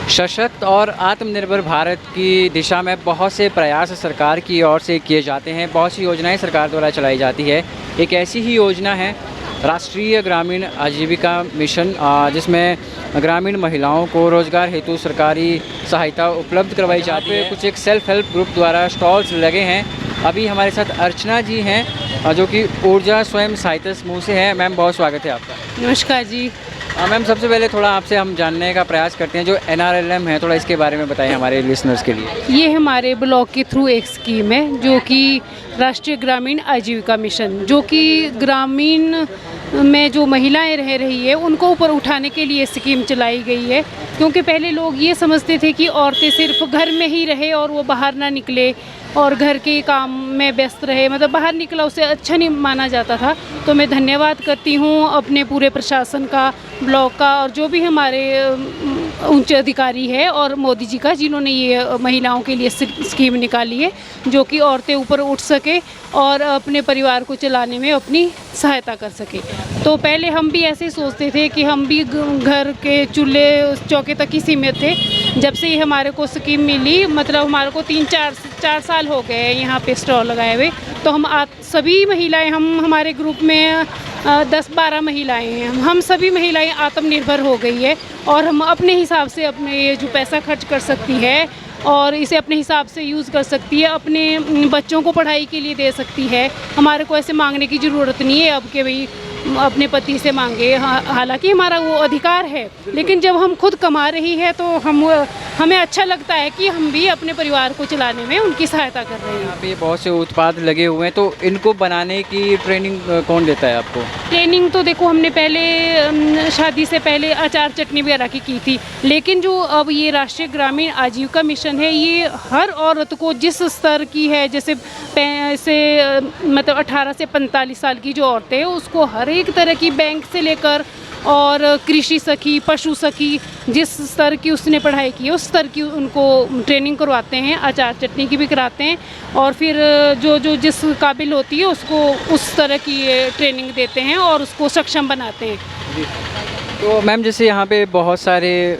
सशक्त और आत्मनिर्भर भारत की दिशा में बहुत से प्रयास सरकार की ओर से किए जाते हैं। बहुत सी योजनाएं सरकार द्वारा चलाई जाती है। एक ऐसी ही योजना है राष्ट्रीय ग्रामीण आजीविका मिशन, जिसमें ग्रामीण महिलाओं को रोजगार हेतु सरकारी सहायता उपलब्ध करवाई जाती है। कुछ एक सेल्फ हेल्प ग्रुप द्वारा स्टॉल्स लगे हैं। अभी हमारे साथ अर्चना जी हैं, जो कि ऊर्जा स्वयं सहायता समूह से हैं। मैम, बहुत स्वागत है आपका। नमस्कार जी। मैम, सबसे पहले थोड़ा आपसे हम जानने का प्रयास करते हैं, जो NRLM है, थोड़ा इसके बारे में बताएं हमारे लिसनर्स के लिए। ये हमारे ब्लॉक के थ्रू एक स्कीम है जो कि राष्ट्रीय ग्रामीण आजीविका मिशन, जो कि ग्रामीण में जो महिलाएं रह रही है उनको ऊपर उठाने के लिए स्कीम चलाई गई है। क्योंकि पहले लोग ये समझते थे कि औरतें सिर्फ घर में ही रहे और वो बाहर ना निकले और घर के काम में व्यस्त रहे, मतलब बाहर निकला उसे अच्छा नहीं माना जाता था। तो मैं धन्यवाद करती हूँ अपने पूरे प्रशासन का, ब्लॉक का और जो भी हमारे उच्च अधिकारी है और मोदी जी का, जिन्होंने ये महिलाओं के लिए स्कीम निकाली है, जो कि औरतें ऊपर उठ सके और अपने परिवार को चलाने में अपनी सहायता कर सके। तो पहले हम भी ऐसे सोचते थे कि हम भी घर के चूल्हे चौके तक ही सीमित थे। जब से ही हमारे को स्कीम मिली, मतलब हमारे को 3-4 साल हो गए हैं यहाँ पे स्टॉल लगाए हुए। तो हम सभी महिलाएं, हम हमारे ग्रुप में 10-12 महिलाएं हैं, हम सभी महिलाएं आत्मनिर्भर हो गई है और हम अपने हिसाब से अपने ये जो पैसा खर्च कर सकती है और इसे अपने हिसाब से यूज़ कर सकती है, अपने बच्चों को पढ़ाई के लिए दे सकती है। हमारे को ऐसे मांगने की ज़रूरत नहीं है अब कि भाई अपने पति से मांगे। हालांकि हमारा वो अधिकार है, लेकिन जब हम खुद कमा रही है तो हमें अच्छा लगता है कि हम भी अपने परिवार को चलाने में उनकी सहायता कर रहे हैं। यहाँ पे बहुत से उत्पाद लगे हुए हैं, तो इनको बनाने की ट्रेनिंग कौन देता है आपको? ट्रेनिंग तो देखो, हमने पहले शादी से पहले अचार चटनी वगैरह की थी, लेकिन जो अब ये राष्ट्रीय ग्रामीण आजीविका मिशन है, ये हर औरत को जिस स्तर की है, जैसे मतलब 18 से 45 साल की जो औरतें हैं, उसको हर एक तरह की, बैंक से लेकर और कृषि सखी, पशु सखी, जिस स्तर की उसने पढ़ाई की है उस स्तर की उनको ट्रेनिंग करवाते हैं। अचार चटनी की भी कराते हैं और फिर जो जिस काबिल होती है उसको उस तरह की ट्रेनिंग देते हैं और उसको सक्षम बनाते हैं। तो मैम, जैसे यहाँ पे बहुत सारे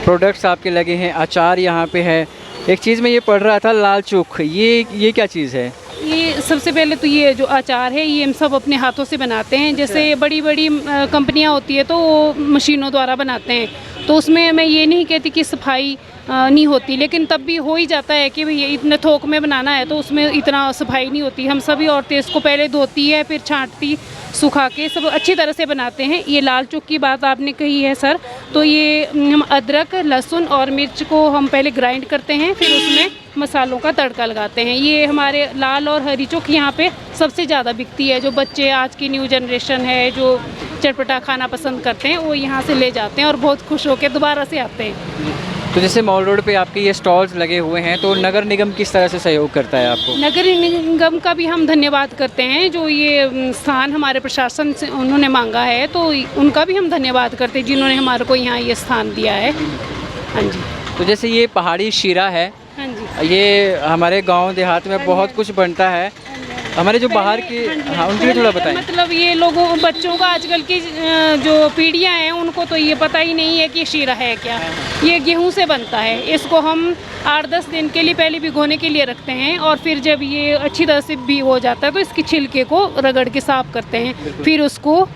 प्रोडक्ट्स आपके लगे हैं, अचार यहाँ पे है। एक चीज़ मैं ये पढ़ रहा था, लाल चूख, ये क्या चीज़ है? ये सबसे पहले तो ये जो अचार है ये हम सब अपने हाथों से बनाते हैं। जैसे बड़ी बड़ी कंपनियां होती है तो वो मशीनों द्वारा बनाते हैं, तो उसमें मैं ये नहीं कहती कि सफाई नहीं होती, लेकिन तब भी हो ही जाता है कि भाई ये इतने थोक में बनाना है तो उसमें इतना सफाई नहीं होती। हम सभी औरतें इसको पहले धोती है, फिर छांटती, सुखा के सब अच्छी तरह से बनाते हैं। ये लाल चूख की बात आपने कही है सर, तो ये हम अदरक, लहसुन और मिर्च को हम पहले ग्राइंड करते हैं, फिर उसमें मसालों का तड़का लगाते हैं। ये हमारे लाल और हरी चूख यहाँ पे सबसे ज़्यादा बिकती है। जो बच्चे, आज की न्यू जनरेशन है जो चटपटा खाना पसंद करते हैं, वो यहाँ से ले जाते हैं और बहुत खुश होकर दोबारा से आते हैं। तो जैसे मॉल रोड पे आपके ये स्टॉल्स लगे हुए हैं, तो नगर निगम किस तरह से सहयोग करता है आपको? नगर निगम का भी हम धन्यवाद करते हैं। जो ये स्थान हमारे प्रशासन से उन्होंने मांगा है, तो उनका भी हम धन्यवाद करते हैं जिन्होंने हमारे को यहाँ ये स्थान दिया है। हाँ जी। तो जैसे ये पहाड़ी शीरा है, हाँ जी, ये हमारे गांव देहात में बहुत कुछ बनता है। हमारे जो बाहर के, हाँ, उनके लिए थोड़ा बताएं। मतलब ये लोगों, बच्चों का, आजकल की जो पीढ़ियां हैं उनको तो ये पता ही नहीं है कि शीरा है क्या। ये गेहूं से बनता है। इसको हम 8-10 दिन के लिए पहले भिगोने के लिए रखते हैं और फिर जब ये अच्छी तरह से भी हो जाता है तो इसके छिलके को रगड़ के साफ करते हैं, फिर उसको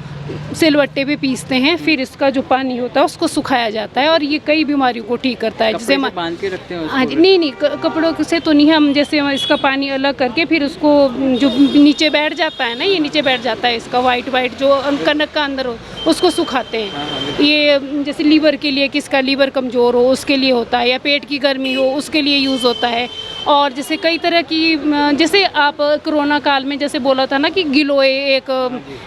सिलवट्टे पे पीसते हैं, फिर इसका जो पानी होता है उसको सुखाया जाता है और ये कई बीमारियों को ठीक करता है। जैसे बांध के रखते हैं? हाँ जी, नहीं, कपड़ों से तो नहीं, हम जैसे इसका पानी अलग करके फिर उसको जो नीचे बैठ जाता है ना, ये नीचे बैठ जाता है इसका वाइट जो कनक का अंदर हो, उसको सुखाते हैं। ये जैसे लीवर के लिए, किसका लीवर कमज़ोर हो उसके लिए होता है, या पेट की गर्मी हो उसके लिए यूज़ होता है। और जैसे कई तरह की, जैसे आप कोरोना काल में जैसे बोला था ना कि गिलोय एक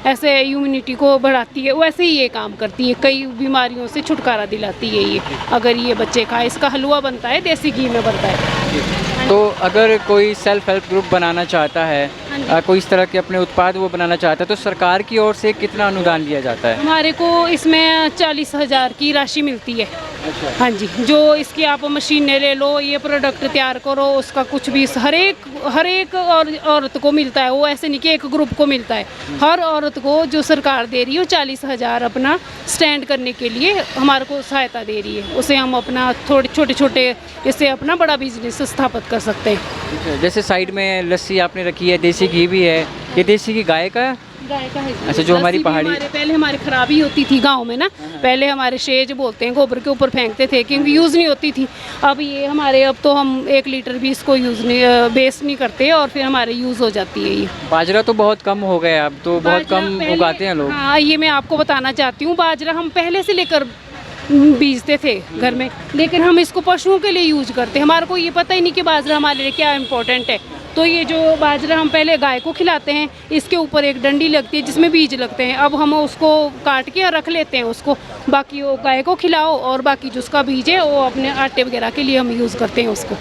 ऐसे इम्यूनिटी को बढ़ाती है, वैसे ही ये काम करती है, कई बीमारियों से छुटकारा दिलाती है ये। अगर ये बच्चे खाए, इसका हलवा बनता है, देसी घी में बनता है। तो अगर कोई सेल्फ हेल्प ग्रुप बनाना चाहता है, कोई इस तरह के अपने उत्पाद वो बनाना चाहता है, तो सरकार की ओर से कितना अनुदान दिया जाता है? हमारे को इसमें 40,000 की राशि मिलती है। हाँ जी, जो इसकी आप मशीनें ले लो, ये प्रोडक्ट तैयार करो, उसका कुछ भी हर एक औरत को मिलता है। वो ऐसे नहीं कि एक ग्रुप को मिलता है, हर औरत को जो सरकार दे रही है वो 40,000 अपना स्टैंड करने के लिए हमारे को सहायता दे रही है। उसे हम अपना थोड़े छोटे छोटे इससे अपना बड़ा बिजनेस स्थापित कर सकते हैं। जैसे साइड में लस्सी आपने रखी है, देसी घी भी है, ये देसी घी गाय का है? गाय का है। अच्छा, जो हमारी पहाड़ी पहले हमारी खराबी होती थी गांव में ना, पहले हमारे शेज बोलते हैं गोबर के ऊपर फेंकते थे क्योंकि यूज़ नहीं होती थी। अब ये हमारे अब तो हम 1 लीटर भी इसको यूज़ नहीं वेस्ट नहीं करते और फिर हमारे यूज़ हो जाती है ये। बाजरा तो बहुत कम हो गया, अब तो बहुत कम उगाते हैं लोग। हाँ, ये मैं आपको बताना चाहती हूँ, बाजरा हम पहले से लेकर बीजते थे घर में, लेकिन हम इसको पशुओं के लिए यूज करते हैं। हमारे को ये पता ही नहीं कि बाजरा हमारे लिए क्या इम्पोर्टेंट है। तो ये जो बाजरा हम पहले गाय को खिलाते हैं, इसके ऊपर एक डंडी लगती है जिसमें बीज लगते हैं। अब हम उसको काट के रख लेते हैं उसको, बाकी वो गाय को खिलाओ और बाकी जो उसका बीज है वो अपने आटे वगैरह के लिए हम यूज़ करते हैं उसको।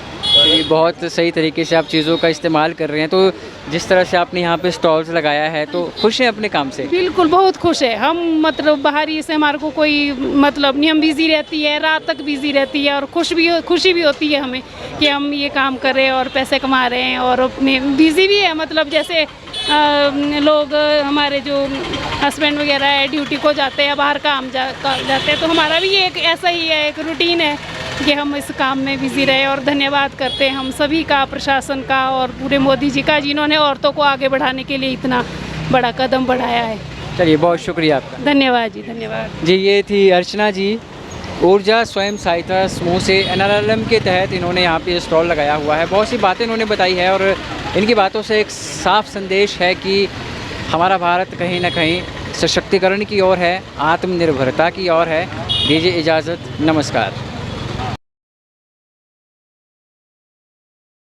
ये बहुत सही तरीके से आप चीज़ों का इस्तेमाल कर रहे हैं। तो जिस तरह से आपने यहाँ पे स्टॉल्स लगाया है, तो खुश हैं अपने काम से? बिल्कुल, बहुत खुश है हम। मतलब बाहरी से हमारे को कोई मतलब नहीं, हम बिज़ी रहती है, रात तक बिज़ी रहती है और खुशी भी होती है हमें कि हम ये काम कर रहे हैं और पैसे कमा रहे हैं और अपने बिज़ी भी है। मतलब जैसे लोग हमारे जो हस्बैंड वगैरह है ड्यूटी को जाते हैं, बाहर जाते हैं, तो हमारा भी एक ऐसा ही है, एक रूटीन है कि हम इस काम में बिज़ी रहे। और धन्यवाद करते हैं हम सभी का, प्रशासन का और पूरे मोदी जी का, जिन्होंने औरतों को आगे बढ़ाने के लिए इतना बड़ा कदम बढ़ाया है। चलिए, बहुत शुक्रिया आपका। धन्यवाद जी, धन्यवाद जी। ये थी अर्चना जी, ऊर्जा स्वयं सहायता समूह से NRLM के तहत इन्होंने यहाँ पे स्टॉल लगाया हुआ है। बहुत सी बातें इन्होंने बताई है और इनकी बातों से एक साफ संदेश है कि हमारा भारत कहीं ना कहीं सशक्तिकरण की ओर है, आत्मनिर्भरता की ओर है। दीजिए इजाज़त, नमस्कार।